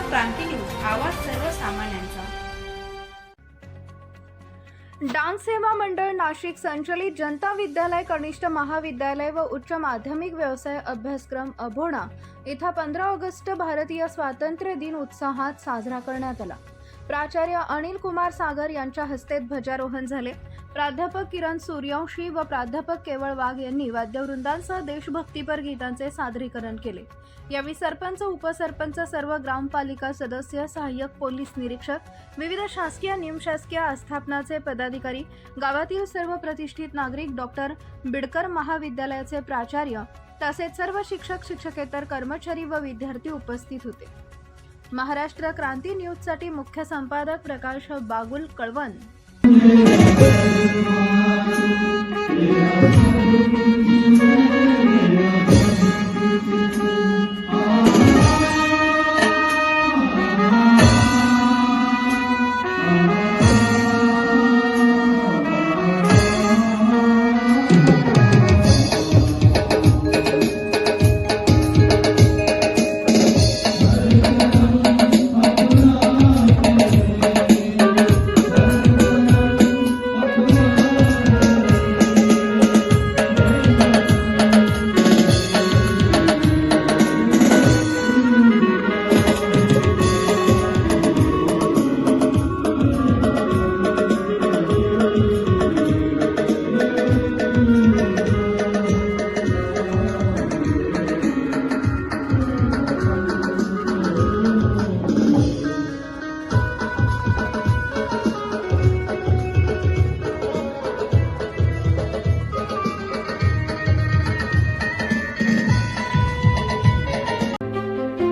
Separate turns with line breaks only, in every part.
क्रांती news, आवाज सर्वसामान्यांचा।
Dance सेवा मंडळ नाशिक संचलित जनता विद्यालय, कनिष्ठ महाविद्यालय व उच्च माध्यमिक व्यवसाय अभ्यासक्रम अभोणा इथं 15 ऑगस्ट भारतीय स्वातंत्र्य दिन उत्साहात साजरा करण्यात आला। प्राचार्य अनिल कुमार सागर यांच्या हस्ते ध्वजारोहण झाले। प्राध्यापक किरण सूर्यवंशी व प्राध्यापक केवळ वाघ यांनी वाद्यवृंदांसह देशभक्तीपर गीतांचे सादरीकरण केले। यावेळी सरपंच, उपसरपंच, सर्व ग्रामपालिका सदस्य, सहाय्यक पोलीस निरीक्षक, विविध शासकीय, निमशासकीय आस्थापनाचे पदाधिकारी, गावातील सर्व प्रतिष्ठित नागरिक, डॉक्टर बिडकर महाविद्यालयाचे प्राचार्य तसेच सर्व शिक्षक, शिक्षकेतर कर्मचारी व विद्यार्थी उपस्थित होते। महाराष्ट्र क्रांती न्यूज साठी मुख्य संपादक प्रकाश बागुल, कळवण।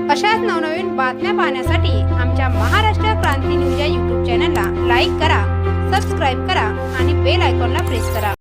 अशाच नवनवीन बातम्या पाहण्यासाठी आमच्या महाराष्ट्र क्रांती न्यूज या YouTube चॅनलला लाईक करा, सबस्क्राईब करा आणि बेल आयकॉनला प्रेस करा।